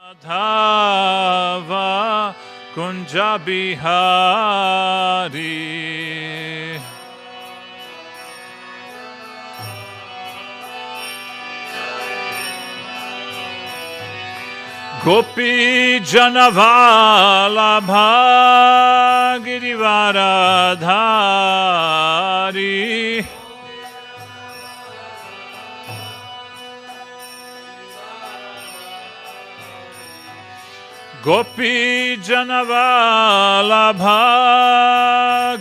Madhava Kunja Bihari Gopi Janavala Girivaradhari Gopi Janavala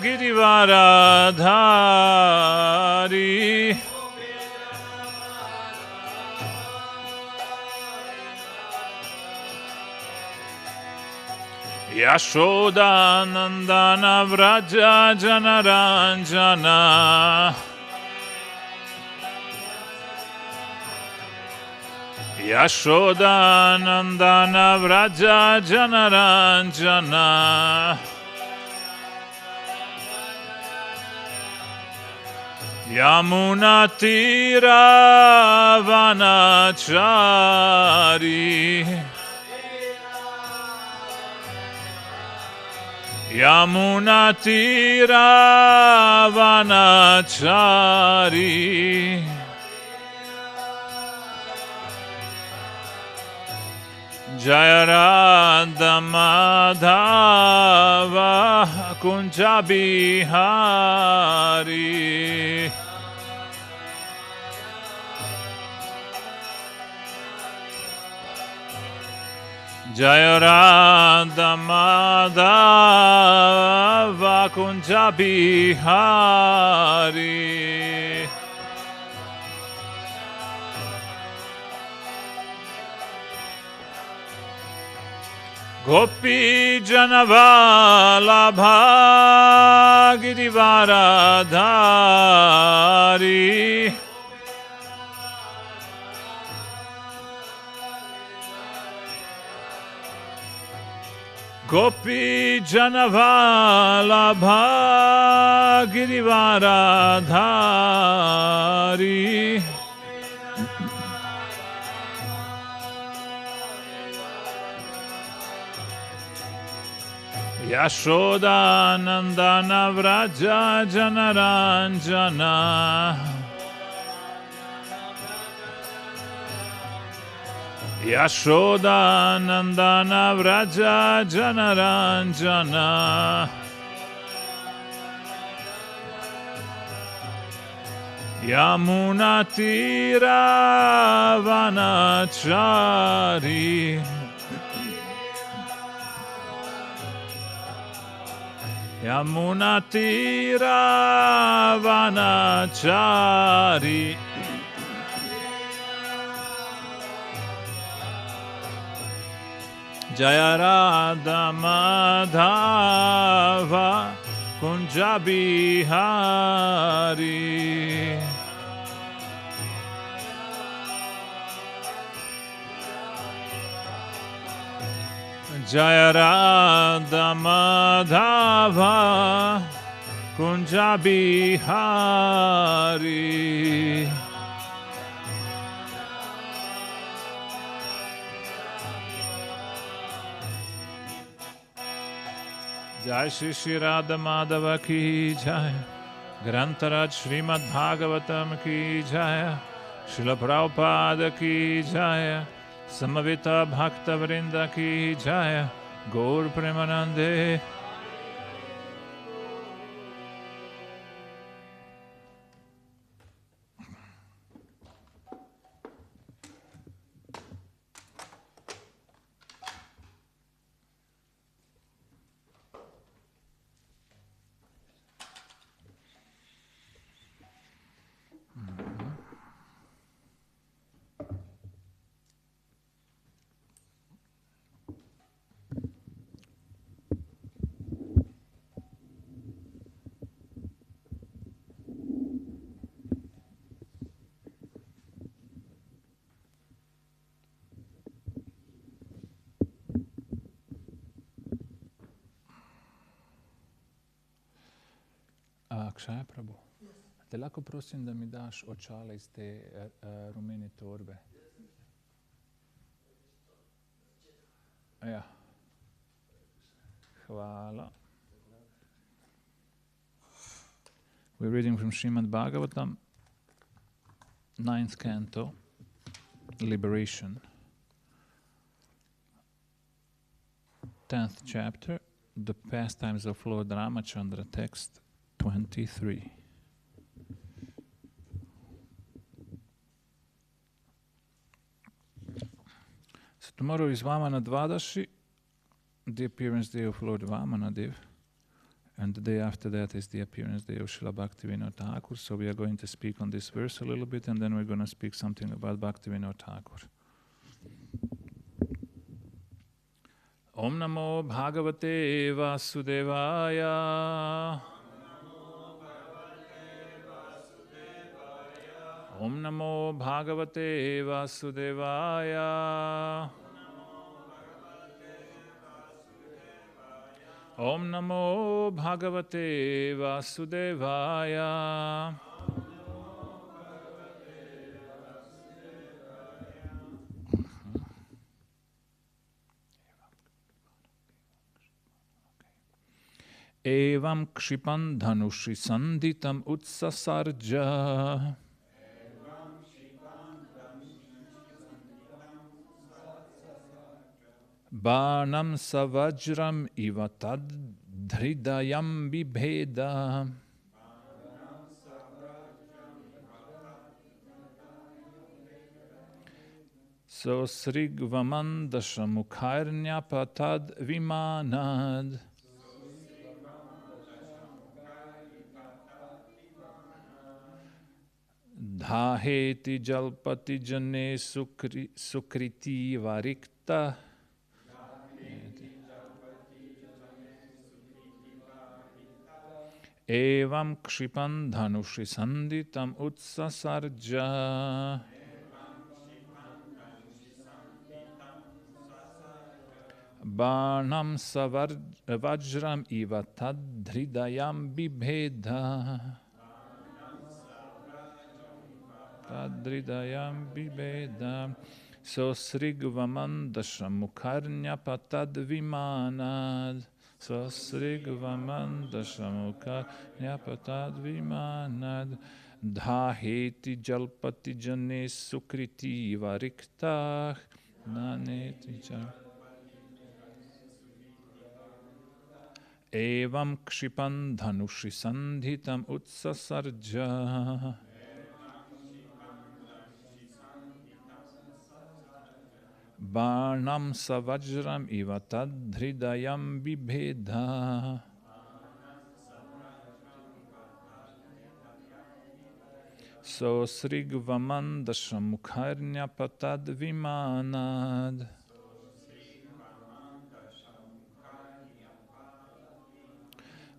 Girivaradhari Yashoda Nandana Vraja Janaranjana Yashoda Nandana Vraja Janaranjana Yamuna Tira Vanachari Yamuna Tira Vanachari Jaya Radha Madhava Kunja Bihari Jaya Radha Madhava Kunja Bihari Gopi Janavala Girivaradhari Gopi Janavala Girivaradhari Yashoda Nandana Vraja Janaranjana Yashoda Nandana Vraja Janaranjana Yamuna Tira Vanachari Yamuna Tira Vanachari Jaya Radha Madhava Kunja Bihari Jaya Radha Madhava Kunja Bihari Jai Shri Shri Radha Madhava Ki Jai Grantaraj Srimad Bhagavatam Ki Jai Srila Prabhupada Ki Jai Samavita Bhakta Vrinda Ki Jai Gaur Premanande Akšaja Prabhu, te lahko prosim, da mi daš očala iz te rumene torbe? Ja. Hvala. We're reading from Srimad Bhagavatam, 9th canto, Liberation, 10th chapter, The Pastimes of Lord Ramachandra, text 23. So tomorrow is Vamana Dvadashi, the appearance day of Lord Vamanadev, and the day after that is the appearance day of Srila Bhaktivinoda Thakur. So we are going to speak on this verse a little bit, and then we're going to speak something about Bhaktivinoda Thakur. Om Namo Bhagavate Vasudevaya. Om Namo Bhagavate Vasudevaya. Om Namo Bhagavate Vasudevaya. Evam kshipan dhanushi sanditam utsasarja. Banam savajram iva tad dhridayam bibheda. So srigvamandashamukharnyapatad vimanad. Dhaheti jalpati jane sukriti varikta. Evam kshipan dhanushi sanditam utsasarja. Banam savajram iva tadhridayam bibheda. Tadhridayam bibheda. So srigvamandashamukharnyapatad vimanad. So srigvamandashamukharnyapatad vimanad. Dhaheti jalpati jane sukriti variktah. Naneti jalpati. Evam kshipan dhanushi sandhitam utsasarja. Banam savajram iva tadhridayam bibheda. So srigvamandashamukharnyapatad vimanad.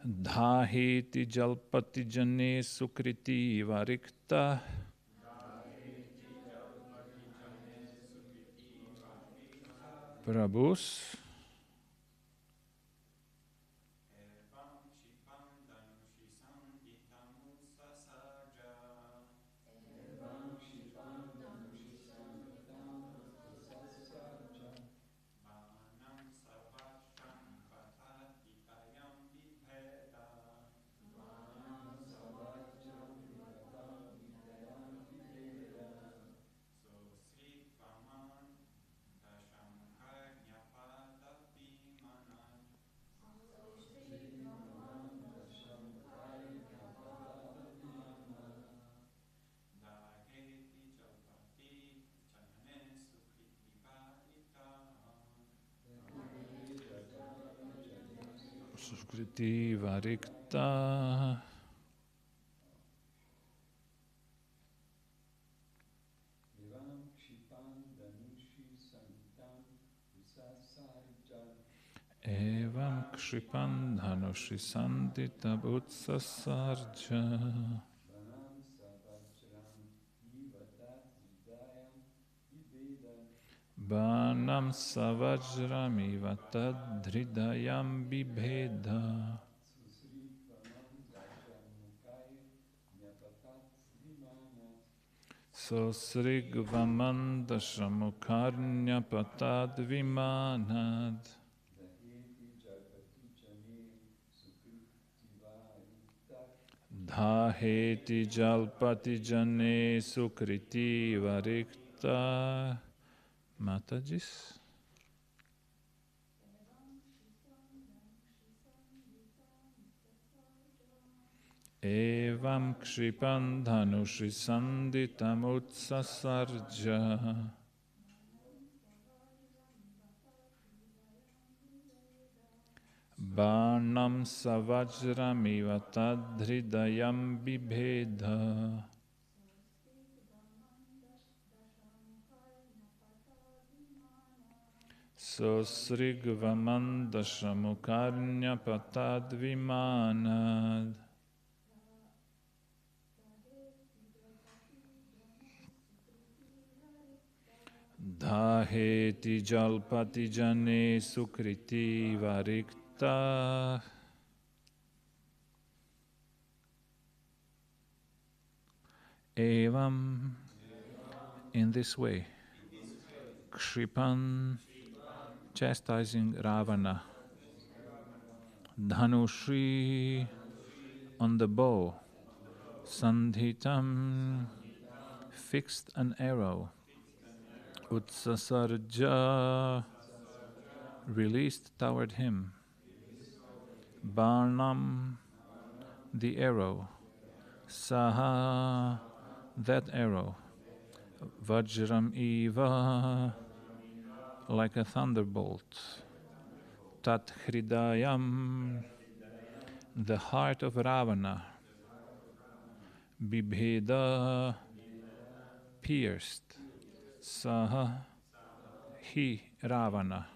Dhaheti jalpati jane sukriti varikta. Prabhus. Sukriti varikta. Evam kshipan dhanushi sandita utsasarja. Banam savajram iva tadhridayam bibheda. Sosrigvamandashamukarnyapatad vimanad. Dhaheti jalpati jane sukriti varikta. Matajis. Evam kshipandhanushi sanditam utsasarja. Barnam savajramiva tadhridayam bibheda. Sosrigvamandashamukarnyapatad vimanad. Dhaheti jalpati jane sukriti varikta. Evam, in this way, Kshipan, chastising Ravana, Dhanushi, on the bow, Sandhitam, fixed an arrow, Utsasarja, released toward him, Barnam, the arrow, Saha, that arrow, Vajram Eva, like a thunderbolt, Tat Hridayam, the heart of Ravana, Bibheda, pierced, Saha, he, Ravana,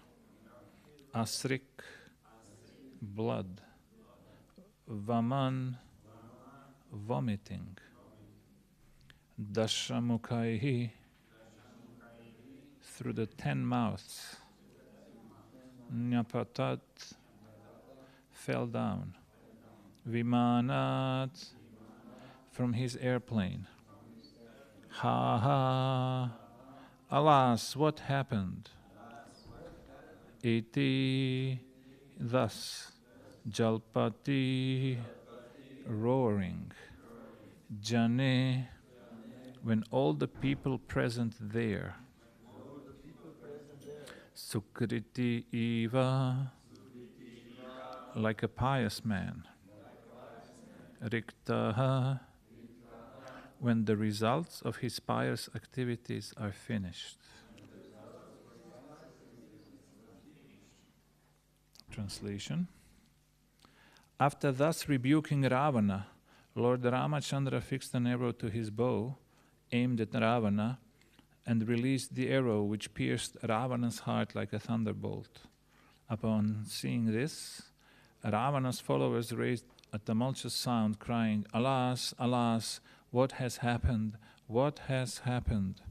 Asrik, blood, Vaman, vomiting, Dashamukaihi, through the 10 mouths, Nyapatat, fell down, Vimanat, from his airplane, Ha ha, alas, what happened? Iti, thus, Jalpati, roaring, Jane, when all the people present there, Sukriti Eva, like a pious man, Riktaha, when the results of his pious activities are finished. Translation. After thus rebuking Ravana, Lord Ramachandra fixed an arrow to his bow, aimed at Ravana, and released the arrow which pierced Ravana's heart like a thunderbolt. Upon seeing this, Ravana's followers raised a tumultuous sound, crying, Alas, alas, what has happened? What has happened?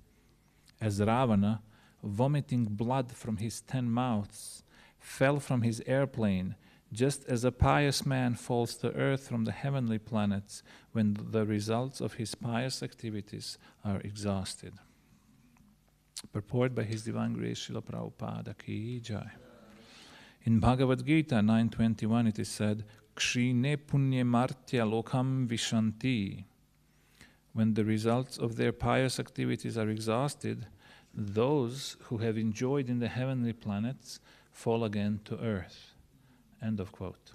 As Ravana, vomiting blood from his 10 mouths, fell from his airplane, just as a pious man falls to earth from the heavenly planets when the results of his pious activities are exhausted. Purport by His Divine Grace Srila Prabhupada Ki Jai. In Bhagavad Gita 9.21 it is said, Kshine punye martya lokam vishanti. When the results of their pious activities are exhausted, those who have enjoyed in the heavenly planets fall again to earth. End of quote.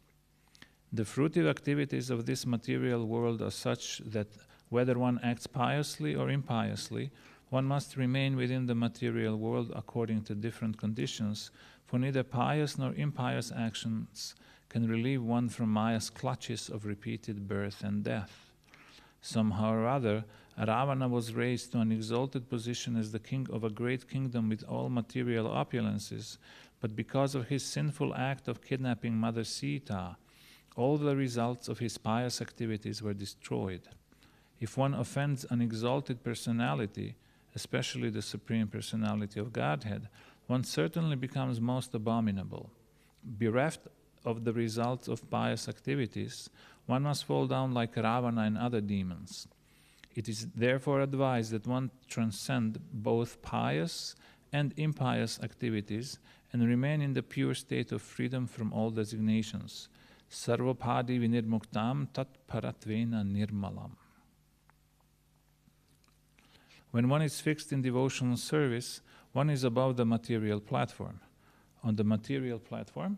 The fruitive activities of this material world are such that whether one acts piously or impiously, one must remain within the material world according to different conditions, for neither pious nor impious actions can relieve one from Maya's clutches of repeated birth and death. Somehow or other, Ravana was raised to an exalted position as the king of a great kingdom with all material opulences, but because of his sinful act of kidnapping Mother Sita, all the results of his pious activities were destroyed. If one offends an exalted personality, especially the Supreme Personality of Godhead, one certainly becomes most abominable. Bereft of the results of pious activities, one must fall down like Ravana and other demons. It is therefore advised that one transcend both pious and impious activities and remain in the pure state of freedom from all designations. Sarvapadi vinirmuktam tat paratvena nirmalam. When one is fixed in devotional service, one is above the material platform. On the material platform,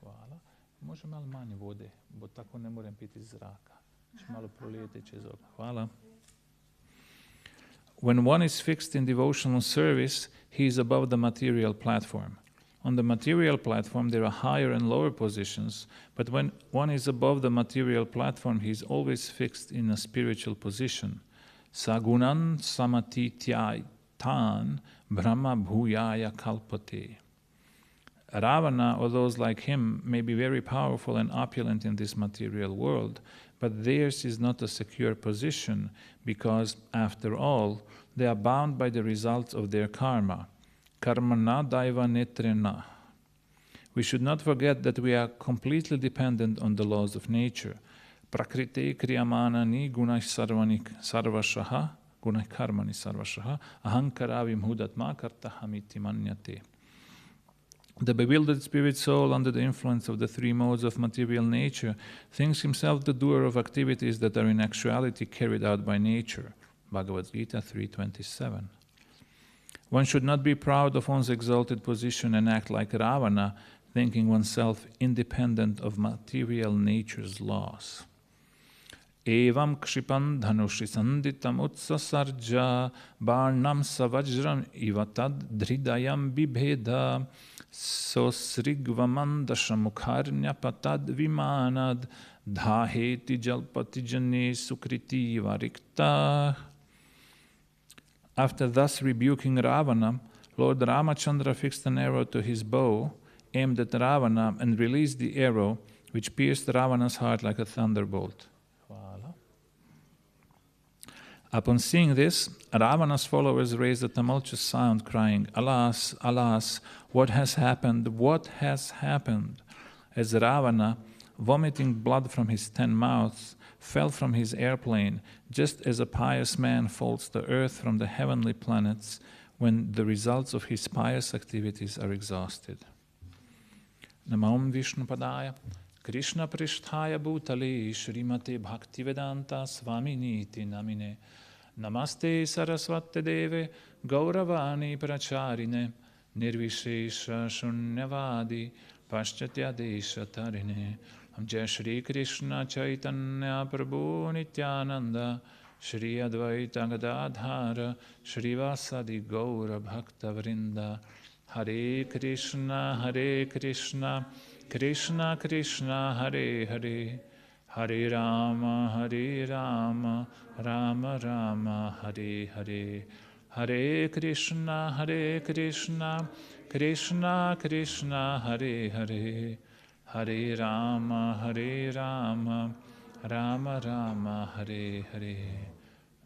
hvala, može malo manje vode, bo tako ne morem piti zraka. Će malo prolijeti čez okno. Hvala. When one is fixed in devotional service, he is above the material platform. On the material platform, there are higher and lower positions, but when one is above the material platform, he is always fixed in a spiritual position. Sagunan samatityayan brahma bhuyaya kalpate. Ravana, or those like him, may be very powerful and opulent in this material world, but theirs is not a secure position because, after all, they are bound by the results of their karma. Karmana daiva netrena. We should not forget that we are completely dependent on the laws of nature. Prakrite kriyamanani gunai sarvashaha, gunai karmani sarvashaha, ahankaravim hudatma kartahamiti manyate. The bewildered spirit soul, under the influence of the three modes of material nature, thinks himself the doer of activities that are in actuality carried out by nature. Bhagavad Gita 3.27. One should not be proud of one's exalted position and act like Ravana, thinking oneself independent of material nature's laws. Evam kshipan dhanushi sanditam utsasarja barnam savajram ivatad dhridayam bibheda sosrigvamandashamukharnya patad vimanad dhaheti jalpati jane sukriti varikta. After thus rebuking Ravana, Lord Ramachandra fixed an arrow to his bow, aimed at Ravana, and released the arrow, which pierced Ravana's heart like a thunderbolt. Upon seeing this, Ravana's followers raised a tumultuous sound, crying, "Alas, alas, what has happened? What has happened?" As Ravana, vomiting blood from his 10 mouths, fell from his airplane, just as a pious man falls to earth from the heavenly planets when the results of his pious activities are exhausted. Namam Vishnu Padaya, Krishna Prishtaya Bhutale, Srimate Bhaktivedanta Swaminiti Namine, Namaste Saraswate Deve, Gauravani Pracharine, Nirvishesha Shunyavadi, Paschatya Desha Tarine, Jai Shri Krishna Chaitanya Prabhu Nityananda, Shri Advaita Gadadhara, Shri Vasadi Gaura Bhakta Vrinda, Hare Krishna, Hare Krishna, Krishna Krishna, Hare Hare, Hare Rama, Hare Rama, Rama Rama, Hare Hare, Hare Krishna, Hare Krishna, Krishna Krishna, Hare Hare, Hare Rama, Hare Rama, Rama Rama, Hare Hare.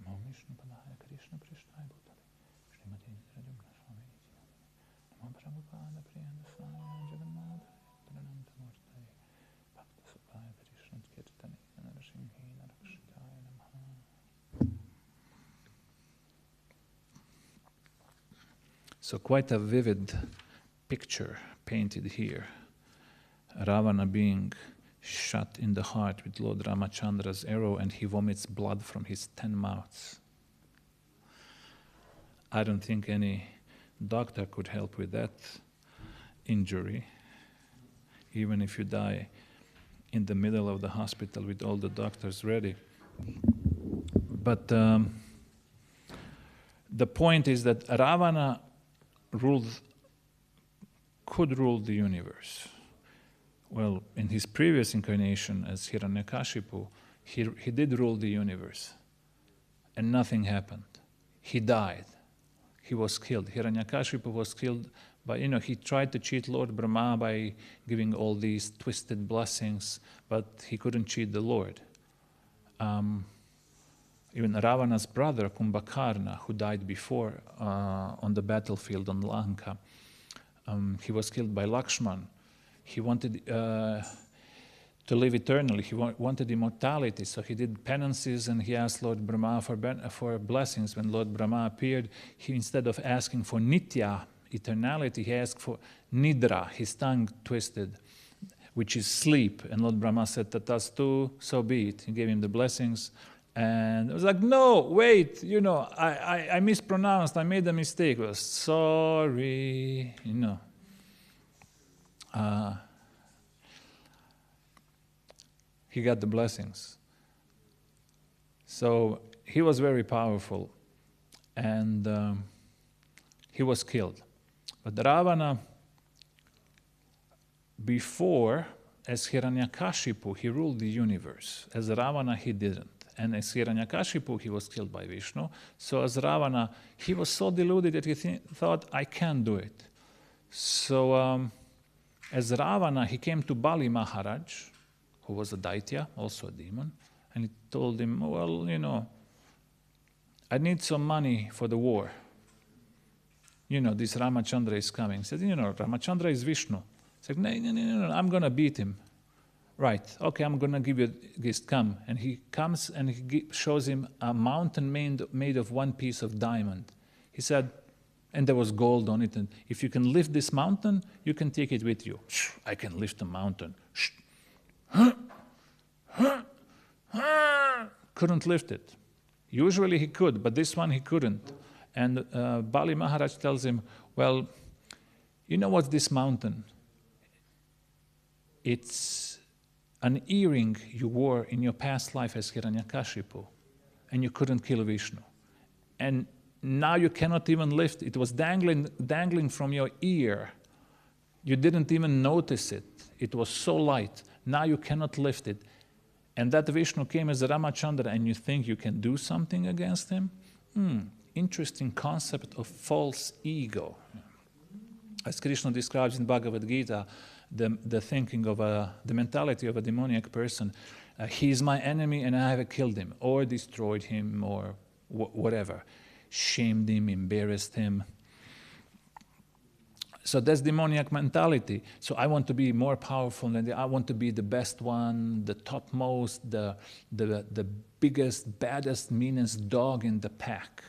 Namo Vishnu Padaya, Krishna Prishtaya Bhutale, Srimati Radhika Swami, Namo Prabhupada Priyanda Swami, Jagannatha, Prananta Murtaya, Bhakta Supply, Krishna Kirtani, Narasinghi, Narakshitaya Namaha. So quite a vivid picture painted here. Ravana being shot in the heart with Lord Ramachandra's arrow, and he vomits blood from his 10 mouths. I don't think any doctor could help with that injury, even if you die in the middle of the hospital with all the doctors ready. But the point is that Ravana could rule the universe. Well, in his previous incarnation as Hiranyakashipu, he did rule the universe, and nothing happened. He died. He was killed. Hiranyakashipu was killed by, he tried to cheat Lord Brahma by giving all these twisted blessings, but he couldn't cheat the Lord. Even Ravana's brother, Kumbhakarna, who died before on the battlefield on Lanka, he was killed by Lakshman. He wanted to live eternally. He wanted immortality, so he did penances and he asked Lord Brahma for blessings. When Lord Brahma appeared, he, instead of asking for nitya, eternality, he asked for nidra, his tongue twisted, which is sleep. And Lord Brahma said, Tatastu, so be it. He gave him the blessings. And it was like, no, wait, you know, I mispronounced, I made a mistake. Well, sorry, you know. He got the blessings. So he was very powerful, and he was killed. But Ravana, before, as Hiranyakashipu, he ruled the universe. As Ravana, he didn't. And as Hiranyakashipu, he was killed by Vishnu. So as Ravana, he was so deluded that he thought, I can't do it. So as Ravana, he came to Bali Maharaj, who was a Daitya, also a demon, and he told him, well, you know, I need some money for the war. You know, this Ramachandra is coming. He said, you know, Ramachandra is Vishnu. He said, no, I'm going to beat him. Right, okay, I'm going to give you this, come. And he comes and he shows him a mountain made of one piece of diamond. He said, and there was gold on it, and if you can lift this mountain, you can take it with you. I can lift a mountain. Couldn't lift it. Usually he could, but this one he couldn't. And Bali Maharaj tells him, well, you know what's this mountain? It's an earring you wore in your past life as Hiranyakashipu, and you couldn't kill Vishnu. And now you cannot even lift it. It was dangling from your ear. You didn't even notice it. It was so light. Now you cannot lift it. And that Vishnu came as a Ramachandra, and you think you can do something against him? Interesting concept of false ego. As Krishna describes in Bhagavad Gita, the thinking of the mentality of a demoniac person, he is my enemy and I have killed him, or destroyed him, or whatever. Shamed him, embarrassed him. So that's demoniac mentality. So I want to be more powerful than I want to be the best one, the topmost, the biggest, baddest, meanest dog in the pack.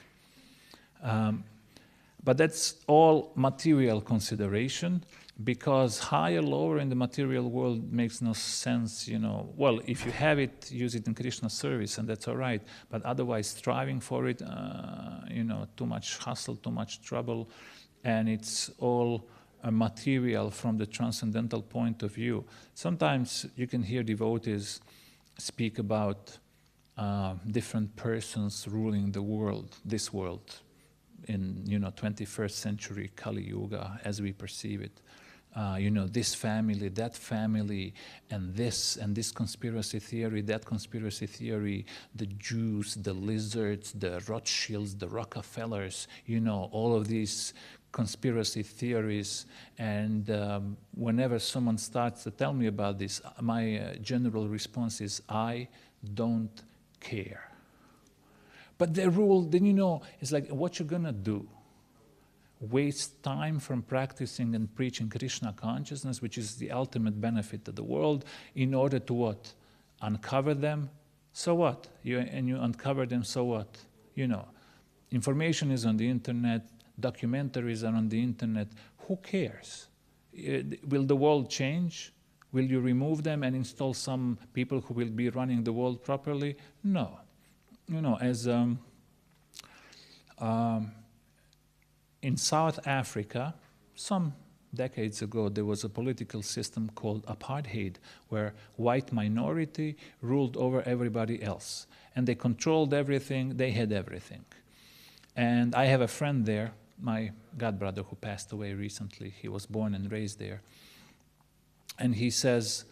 But that's all material consideration, because higher, lower in the material world makes no sense, you know. Well, if you have it, use it in Krishna's service, and that's all right. But otherwise, striving for it, you know, too much hustle, too much trouble, and it's all material from the transcendental point of view. Sometimes you can hear devotees speak about different persons ruling the world, this world, in, you know, 21st century Kali Yuga as we perceive it. You know, this family, that family, and this conspiracy theory, that conspiracy theory, the Jews, the lizards, the Rothschilds, the Rockefellers, you know, all of these conspiracy theories. And whenever someone starts to tell me about this, my general response is, I don't care. But the rule, then, you know, it's like, what you're gonna do? Waste time from practicing and preaching Krishna consciousness, which is the ultimate benefit to the world, in order to what? Uncover them? So what? You uncover them, so what? You know, information is on the internet, documentaries are on the internet. Who cares? Will the world change? Will you remove them and install some people who will be running the world properly? No. You know, as in South Africa, some decades ago, there was a political system called apartheid, where white minority ruled over everybody else. And they controlled everything, they had everything. And I have a friend there, my godbrother who passed away recently. He was born and raised there. And he says,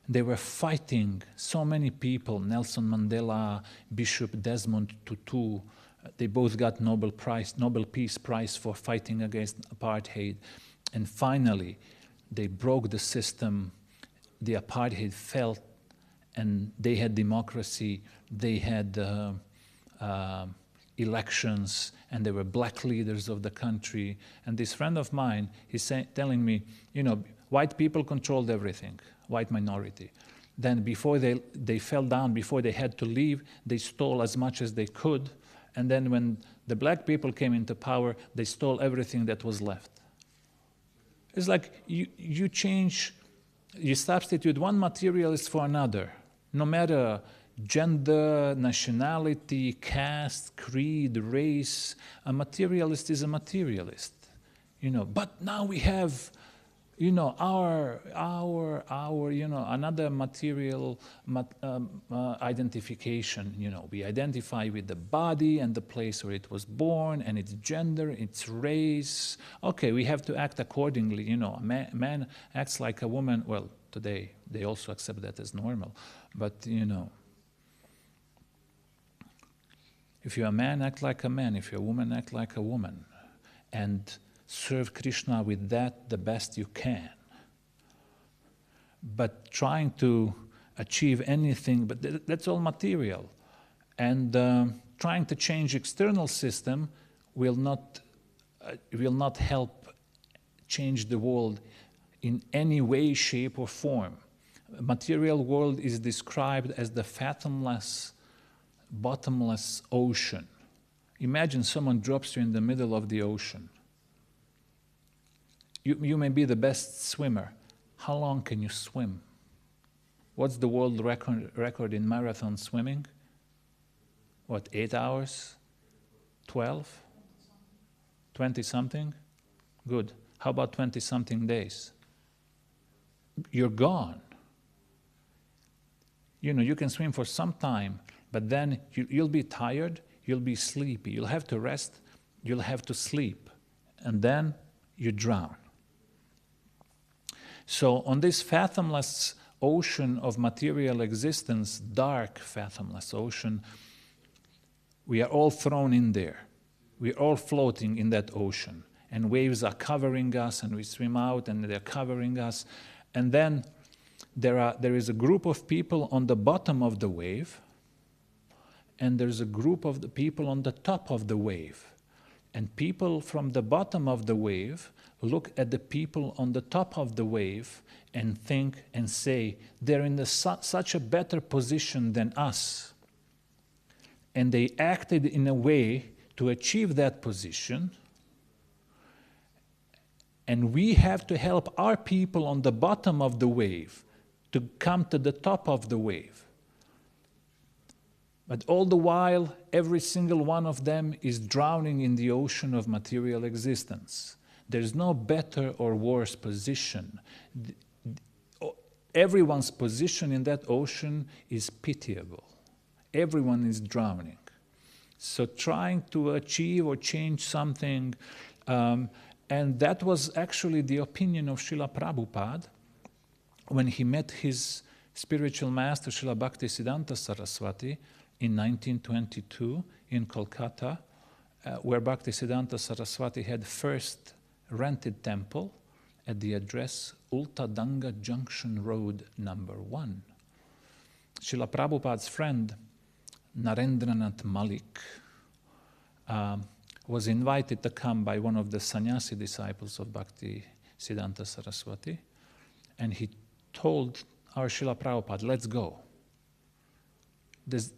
they were fighting, so many people, Nelson Mandela, Bishop Desmond Tutu, they both got Nobel Peace Prize for fighting against apartheid. And finally, they broke the system, the apartheid fell, and they had democracy, they had elections, and they were black leaders of the country. And this friend of mine, he's telling me, you know, white people controlled everything, white minority. Then before they fell down, before they had to leave, they stole as much as they could. And then when the black people came into power, they stole everything that was left. It's like you substitute one materialist for another, no matter gender, nationality, caste, creed, race. A materialist is a materialist, But now we have, our another material identification. We identify with the body and the place where it was born, and its gender, its race. Okay, we have to act accordingly. A man acts like a woman. Well, today they also accept that as normal, but if you're a man, act like a man. If you're a woman, act like a woman. And serve Krishna with that the best you can. But trying to achieve anything, but that's all material. And trying to change external system will not help change the world in any way, shape, or form. Material world is described as the fathomless, bottomless ocean. Imagine someone drops you in the middle of the ocean. You may be the best swimmer. How long can you swim? What's the world record in marathon swimming? 8 hours? 12? 20-something? Good. How about 20-something days? You're gone. You can swim for some time, but then you'll be tired, you'll be sleepy, you'll have to rest, you'll have to sleep, and then you drown. So on this fathomless ocean of material existence, dark fathomless ocean, we are all thrown in there. We're all floating in that ocean. And waves are covering us, and we swim out, and they're covering us. And then there is a group of people on the bottom of the wave, and there's a group of the people on the top of the wave. And people from the bottom of the wave look at the people on the top of the wave and think and say, they're in such a better position than us. And they acted in a way to achieve that position. And we have to help our people on the bottom of the wave to come to the top of the wave. But all the while, every single one of them is drowning in the ocean of material existence. There's no better or worse position. Everyone's position in that ocean is pitiable. Everyone is drowning. So trying to achieve or change something, and that was actually the opinion of Srila Prabhupada when he met his spiritual master, Srila Bhaktisiddhanta Saraswati, in 1922 in Kolkata, where Bhaktisiddhanta Saraswati had first rented temple at the address Ultadanga Junction Road number 1. Srila Prabhupada's friend, Narendranath Malik, was invited to come by one of the sannyasi disciples of Bhaktisiddhanta Saraswati, and he told our Srila Prabhupada, let's go.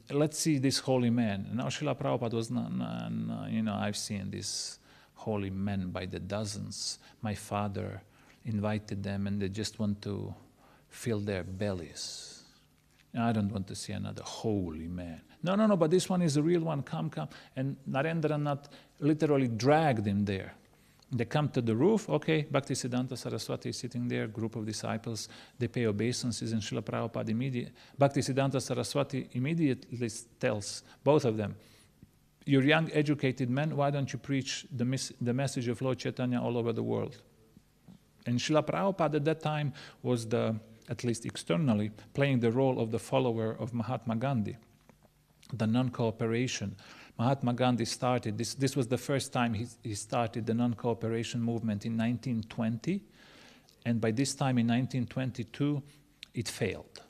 Let's see this holy man. And our Srila Prabhupada was, I've seen these holy men by the dozens. My father invited them and they just want to fill their bellies. I don't want to see another holy man. No, but this one is a real one, come. And Narendranath literally dragged him there. They come to the roof, okay, Bhaktisiddhanta Saraswati is sitting there, group of disciples, they pay obeisances, and Srila Prabhupada Bhaktisiddhanta Saraswati immediately tells both of them, you're young, educated men, why don't you preach the message of Lord Chaitanya all over the world? And Srila Prabhupada at that time was at least externally, playing the role of the follower of Mahatma Gandhi, the non-cooperation. Mahatma Gandhi started, this was the first time he started the non-cooperation movement in 1920, and by this time in 1922, it failed.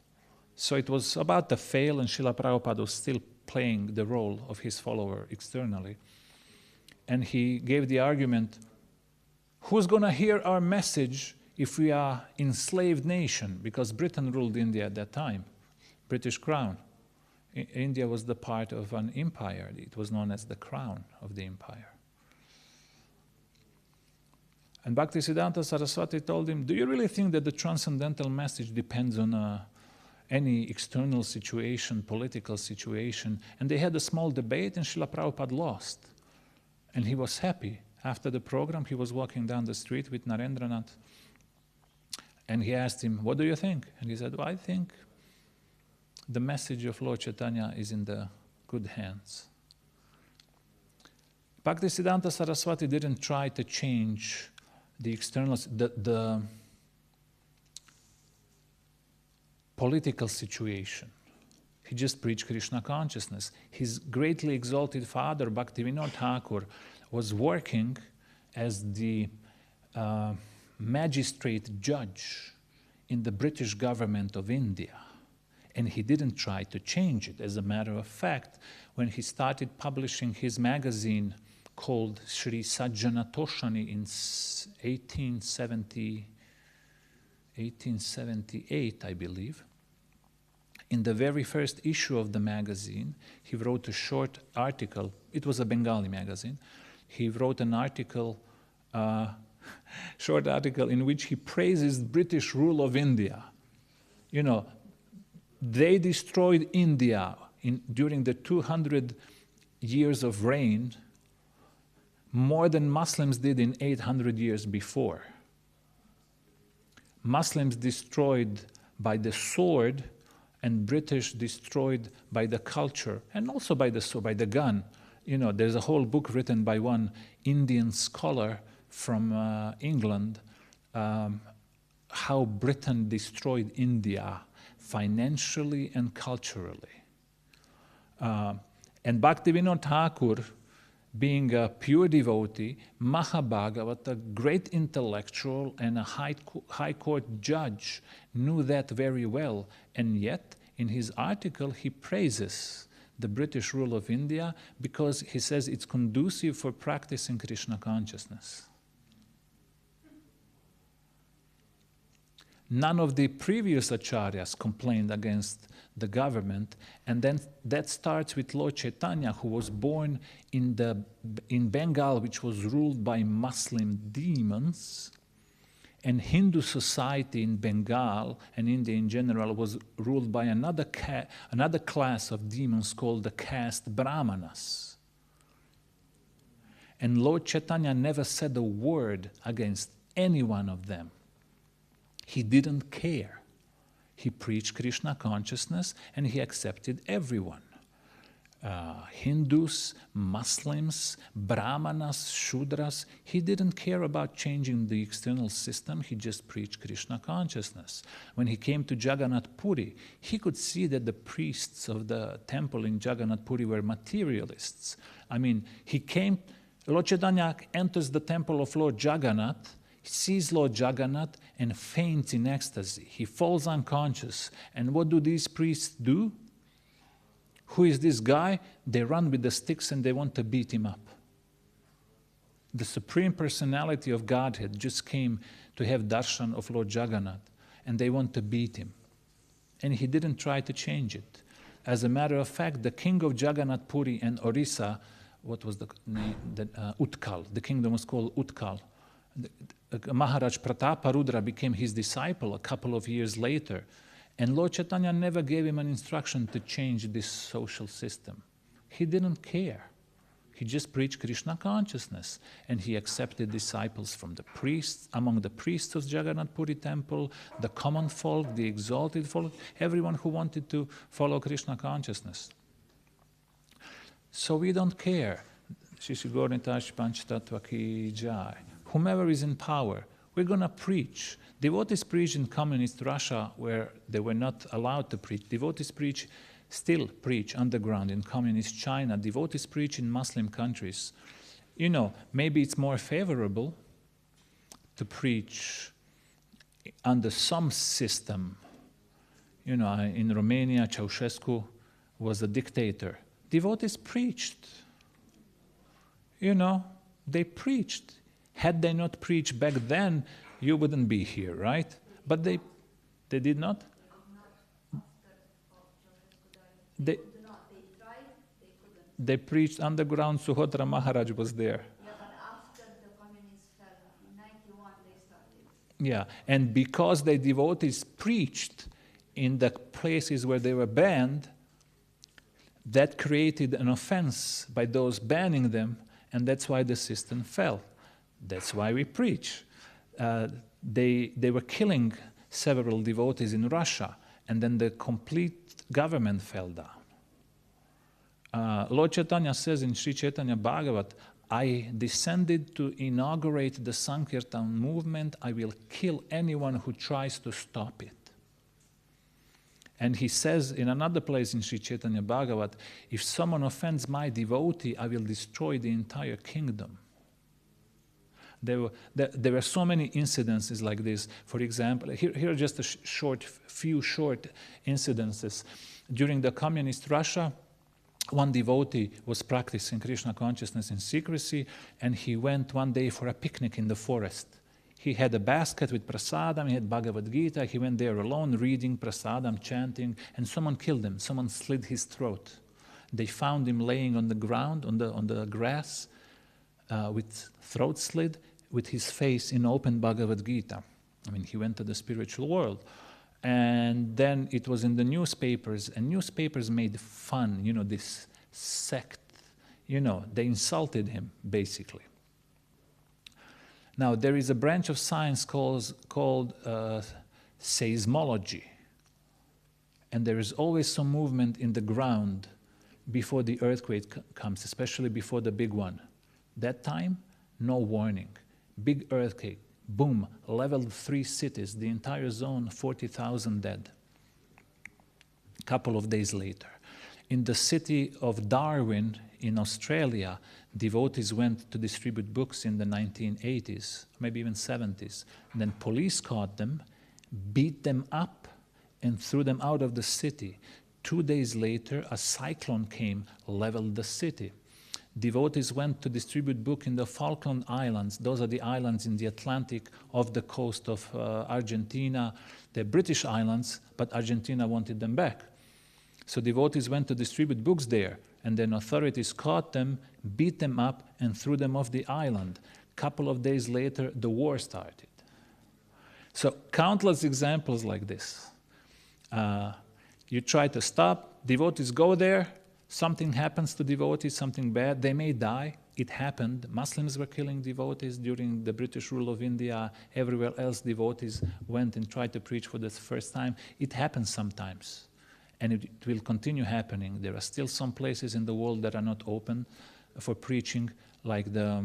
So it was about to fail, and Srila Prabhupada was still playing the role of his follower externally. And he gave the argument, who's going to hear our message if we are enslaved nation, because Britain ruled India at that time, British crown. India was the part of an empire. It was known as the crown of the empire. And Bhaktisiddhanta Saraswati told him, do you really think that the transcendental message depends on any external situation, political situation? And they had a small debate and Srila Prabhupada lost. And he was happy. After the program, he was walking down the street with Narendranath. And he asked him, what do you think? And he said, well, I think the message of Lord Chaitanya is in the good hands. Bhaktisiddhanta Saraswati didn't try to change the external, the political situation. He just preached Krishna consciousness. His greatly exalted father, Bhaktivinoda Thakur, was working as the magistrate judge in the British government of India. And he didn't try to change it. As a matter of fact, when he started publishing his magazine called Sri Sajjana Toshani in 1878, I believe, in the very first issue of the magazine, he wrote a short article. It was a Bengali magazine. He wrote an article, short article, in which he praises British rule of India. You know, they destroyed India during the 200 years of reign more than Muslims did in 800 years before. Muslims destroyed by the sword, and British destroyed by the culture, and also by the gun. You know, there's a whole book written by one Indian scholar from England, how Britain destroyed India financially and culturally. And Bhaktivinoda Thakur, being a pure devotee, Mahabhagavat, a great intellectual and a high court judge, knew that very well. And yet, in his article, he praises the British rule of India because he says it's conducive for practicing Krishna consciousness. None of the previous acharyas complained against the government, and then that starts with Lord Chaitanya, who was born in Bengal, which was ruled by Muslim demons, and Hindu society in Bengal and India in general was ruled by another class of demons called the caste Brahmanas. And Lord Chaitanya never said a word against any one of them. He didn't care. He preached Krishna consciousness and he accepted everyone. Hindus, Muslims, Brahmanas, Shudras. He didn't care about changing the external system. He just preached Krishna consciousness. When he came to Jagannath Puri, he could see that the priests of the temple in Jagannath Puri were materialists. I mean, Lord Chaitanya enters the temple of Lord Jagannath, sees Lord Jagannath and faints in ecstasy. He falls unconscious. And what do these priests do? Who is this guy? They run with the sticks and they want to beat him up. The Supreme Personality of Godhead just came to have darshan of Lord Jagannath, and they want to beat him. And he didn't try to change it. As a matter of fact, the king of Jagannath Puri and Orissa, what was the name? Utkal. The kingdom was called Utkal. Maharaj Prataparudra became his disciple a couple of years later. And Lord Chaitanya never gave him an instruction to change this social system. He didn't care. He just preached Krishna consciousness. And he accepted disciples from the priests, among the priests of Jagannath Puri temple, the common folk, the exalted folk, everyone who wanted to follow Krishna consciousness. So we don't care. Whomever is in power, we're going to preach. Devotees preach in communist Russia where they were not allowed to preach. Devotees still preach underground in communist China. Devotees preach in Muslim countries. You know, maybe it's more favorable to preach under some system. You know, in Romania, Ceausescu was a dictator. Devotees preached. You know, they preached. Had they not preached back then, you wouldn't be here, right? But they did not. They preached underground. Suhotra Maharaj was there. Yeah, but after the communists fell in 91, they started. Yeah, and because the devotees preached in the places where they were banned, that created an offense by those banning them, and that's why the system fell. That's why we preach. They were killing several devotees in Russia, and then the complete government fell down. Lord Chaitanya says in Sri Chaitanya Bhagavat, I descended to inaugurate the Sankirtan movement. I will kill anyone who tries to stop it. And he says in another place in Sri Chaitanya Bhagavat, if someone offends my devotee, I will destroy the entire kingdom. There were so many incidences like this. For example, here are just a few short incidences. During the communist Russia, one devotee was practicing Krishna consciousness in secrecy, and he went one day for a picnic in the forest. He had a basket with prasadam, he had Bhagavad Gita, he went there alone reading prasadam, chanting, and someone killed him, someone slit his throat. They found him laying on the ground, on the grass, with throat slit, with his face in open Bhagavad Gita. I mean, he went to the spiritual world. And then it was in the newspapers, and newspapers made fun, this sect, they insulted him, basically. Now, there is a branch of science called seismology. And there is always some movement in the ground before the earthquake comes, especially before the big one. That time, no warning. Big earthquake, boom, leveled 3 cities, the entire zone, 40,000 dead. A couple of days later. In the city of Darwin in Australia, devotees went to distribute books in the 1980s, maybe even 70s. And then police caught them, beat them up, and threw them out of the city. 2 days later, a cyclone came, leveled the city. Devotees went to distribute book in the Falkland Islands. Those are the islands in the Atlantic off the coast of Argentina. They're British islands, but Argentina wanted them back. So devotees went to distribute books there, and then authorities caught them, beat them up, and threw them off the island. Couple of days later, the war started. So countless examples like this. You try to stop, devotees go there, something happens to devotees, something bad, they may die. It happened. Muslims were killing devotees during the British rule of India. Everywhere else, devotees went and tried to preach for the first time. It happens sometimes. And it will continue happening. There are still some places in the world that are not open for preaching, like the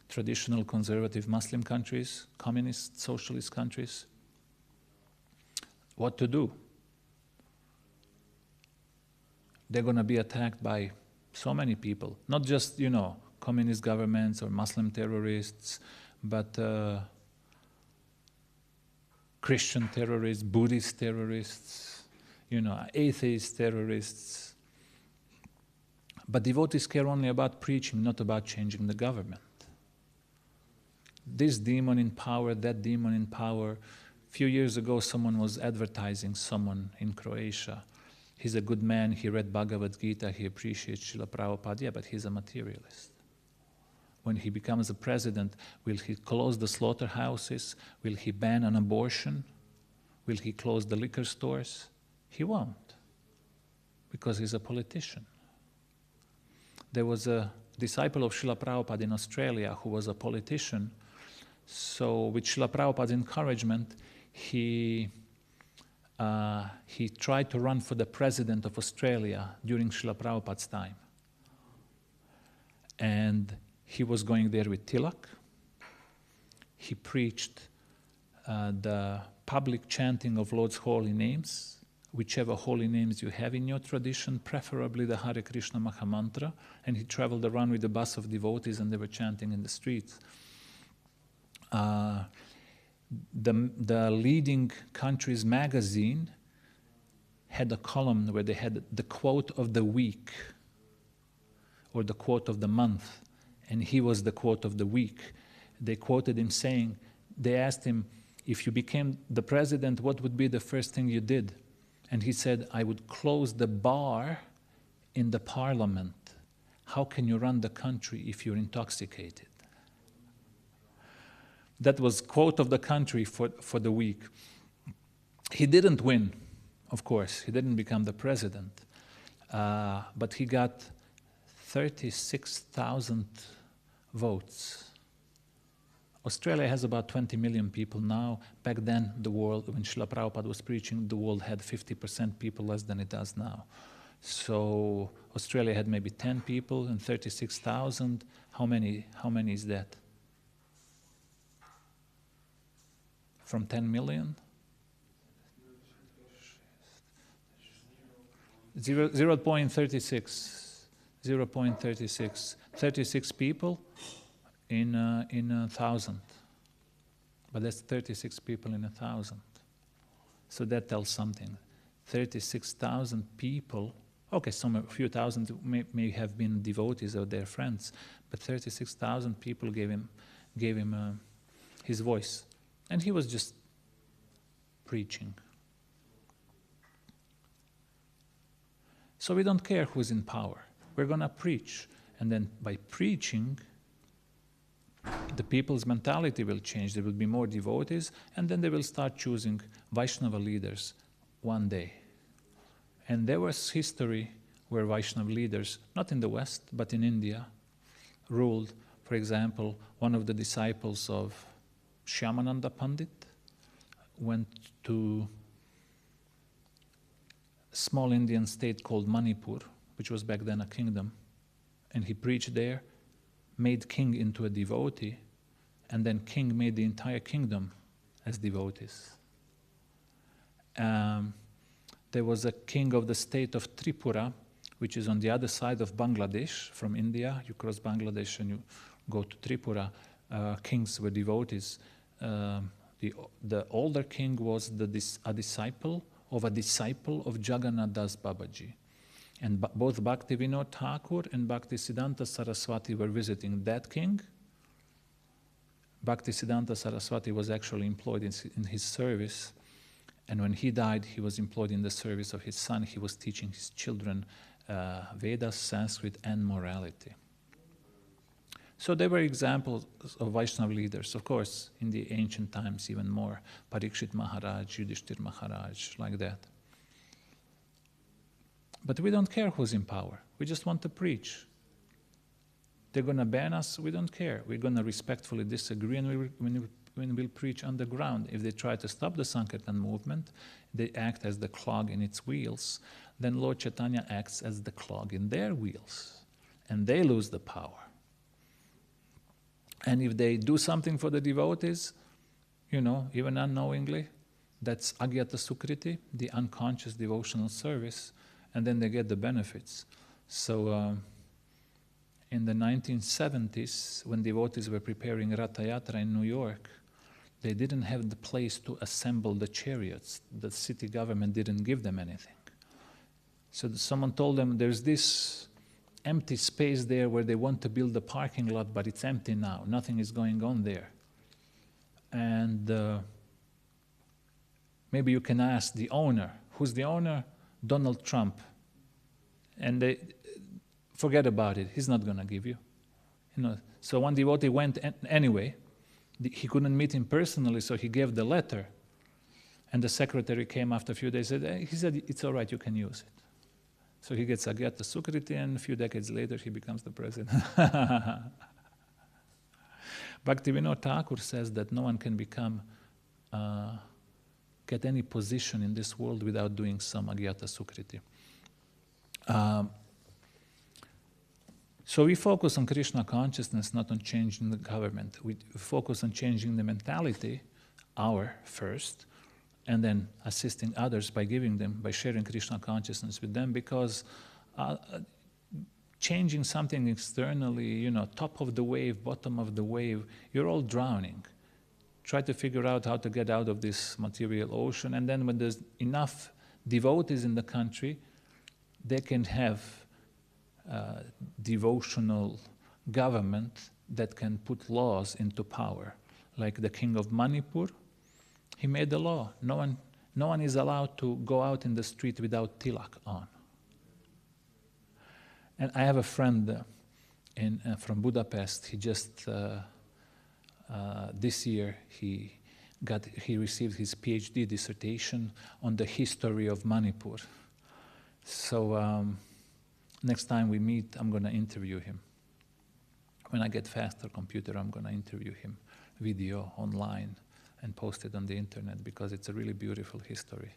traditional conservative Muslim countries, communist, socialist countries. What to do? They're going to be attacked by so many people, not just, communist governments or Muslim terrorists, but Christian terrorists, Buddhist terrorists, atheist terrorists. But devotees care only about preaching, not about changing the government. This demon in power, that demon in power. A few years ago, someone was advertising someone in Croatia. He's a good man, he read Bhagavad Gita, he appreciates Srila Prabhupada, yeah, but he's a materialist. When he becomes a president, will he close the slaughterhouses? Will he ban an abortion? Will he close the liquor stores? He won't, because he's a politician. There was a disciple of Srila Prabhupada in Australia who was a politician. So with Srila Prabhupada's encouragement, he tried to run for the president of Australia during Srila Prabhupada's time. And he was going there with tilak. He preached the public chanting of Lord's holy names, whichever holy names you have in your tradition, preferably the Hare Krishna Mahamantra. And he traveled around with a bus of devotees and they were chanting in the streets. The leading country's magazine had a column where they had the quote of the week or the quote of the month, and he was the quote of the week. They quoted him saying, they asked him, if you became the president, what would be the first thing you did? And he said, I would close the bar in the parliament. How can you run the country if you're intoxicated? That was quote of the country for the week. He didn't win, of course. He didn't become the president. But he got 36,000 votes. Australia has about 20 million people now. Back then, the world, when Srila Prabhupada was preaching, the world had 50% people less than it does now. So Australia had maybe 10 people and 36,000. How many is that? From 10 million? 0.36. 0.36. 36 people in 1,000. But that's 36 people in 1,000. So that tells something. 36,000 people. Okay, a few thousand may have been devotees or their friends, but 36,000 people gave him his voice. And he was just preaching. So we don't care who's in power. We're going to preach. And then by preaching, the people's mentality will change. There will be more devotees, and then they will start choosing Vaishnava leaders one day. And there was history where Vaishnava leaders, not in the West, but in India, ruled. For example, one of the disciples of Shyamananda Pandit went to a small Indian state called Manipur, which was back then a kingdom, and he preached there, made king into a devotee, and then king made the entire kingdom as devotees. There was a king of the state of Tripura, which is on the other side of Bangladesh. From India, you cross Bangladesh and you go to Tripura. Kings were devotees. The older king was a disciple of Jagannath Das Babaji. And both Bhaktivinoda Thakur and Bhaktisiddhanta Saraswati were visiting that king. Bhaktisiddhanta Saraswati was actually employed in his service. And when he died, he was employed in the service of his son. He was teaching his children Vedas, Sanskrit, and morality. So there were examples of Vaishnava leaders, of course, in the ancient times even more. Parikshit Maharaj, Yudhishthir Maharaj, like that. But we don't care who's in power. We just want to preach. They're going to ban us, we don't care. We're going to respectfully disagree, and we'll preach underground. If they try to stop the Sankirtan movement, they act as the clog in its wheels. Then Lord Chaitanya acts as the clog in their wheels, and they lose the power. And if they do something for the devotees, even unknowingly, that's Agyata Sukriti, the unconscious devotional service, and then they get the benefits. So in the 1970s, when devotees were preparing Ratha Yatra in New York, they didn't have the place to assemble the chariots. The city government didn't give them anything. So someone told them, there's this empty space there where they want to build a parking lot, but it's empty now. Nothing is going on there. And maybe you can ask the owner. Who's the owner? Donald Trump. And they forget about it. He's not going to give you. So one devotee went anyway. He couldn't meet him personally, so he gave the letter. And the secretary came after a few days. He said, it's all right, you can use it. So he gets Agyata Sukriti, and a few decades later, he becomes the president. Bhaktivinoda Thakur says that no one can get any position in this world without doing some Agyata Sukriti. So we focus on Krishna consciousness, not on changing the government. We focus on changing the mentality, first, and then assisting others by sharing Krishna consciousness with them, because changing something externally, top of the wave, bottom of the wave, you're all drowning. Try to figure out how to get out of this material ocean, and then when there's enough devotees in the country, they can have devotional government that can put laws into power. like the king of Manipur, he made a law. No one is allowed to go out in the street without tilak on. And I have a friend from Budapest. He just this year he received his PhD dissertation on the history of Manipur. So next time we meet, I'm going to interview him. When I get faster computer, I'm going to interview him video online and post it on the internet because it's a really beautiful history.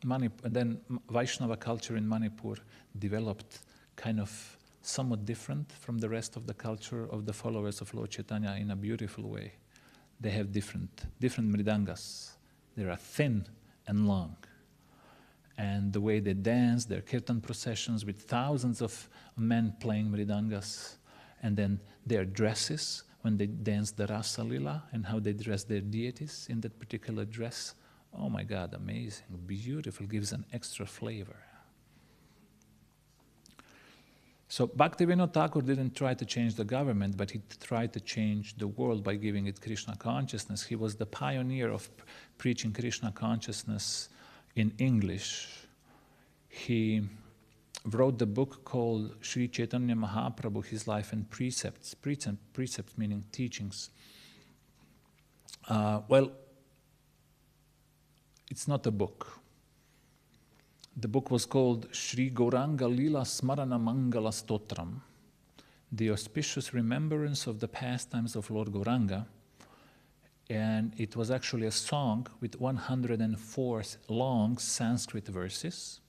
Then Vaishnava culture in Manipur developed kind of somewhat different from the rest of the culture of the followers of Lord Chaitanya in a beautiful way. They have different mridangas. They are thin and long. And the way they dance, their kirtan processions with thousands of men playing mridangas, and then their dresses when they dance the Rasa Lila and how they dress their deities in that particular dress. Oh my God, amazing, beautiful, gives an extra flavor. So Bhaktivinoda Thakur didn't try to change the government, but he tried to change the world by giving it Krishna consciousness. He was the pioneer of preaching Krishna consciousness in English. He wrote the book called Sri Chaitanya Mahaprabhu, His Life and Precepts. Precepts meaning teachings. Well, it's not a book. The book was called Sri Gauranga Lila Smarana Mangala Stotram, the auspicious remembrance of the pastimes of Lord Gauranga. And it was actually a song with 104 long Sanskrit verses.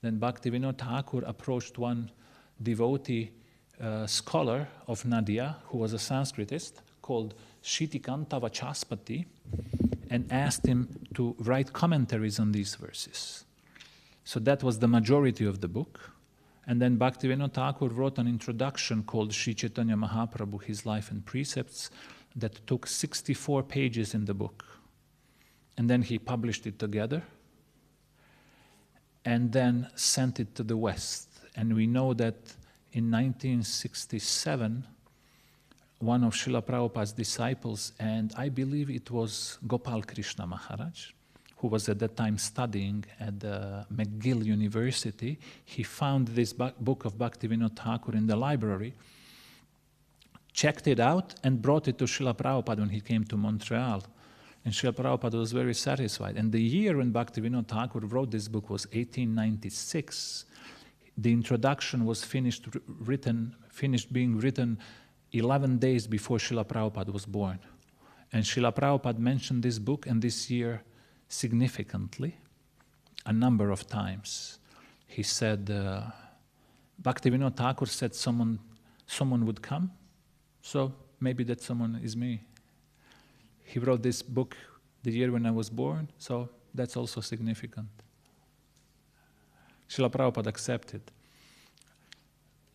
Then Bhaktivinoda Thakur approached one devotee scholar of Nadia, who was a Sanskritist, called Shitikanta Vachaspati, and asked him to write commentaries on these verses. So that was the majority of the book. And then Bhaktivinoda Thakur wrote an introduction called Sri Chaitanya Mahaprabhu, His Life and Precepts, that took 64 pages in the book. And then he published it together and then sent it to the West. And we know that in 1967, one of Srila Prabhupada's disciples, and I believe it was Gopal Krishna Maharaj, who was at that time studying at McGill University, he found this book of Bhaktivinoda Thakur in the library, checked it out, and brought it to Srila Prabhupada when he came to Montreal. And Srila Prabhupada was very satisfied. And the year when Bhaktivinoda Thakur wrote this book was 1896. The introduction was finished being written 11 days before Srila Prabhupada was born. And Srila Prabhupada mentioned this book and this year significantly a number of times. He said, Bhaktivinoda Thakur said someone would come, so maybe that someone is me. He wrote this book the year when I was born, so that's also significant. Srila Prabhupada accepted.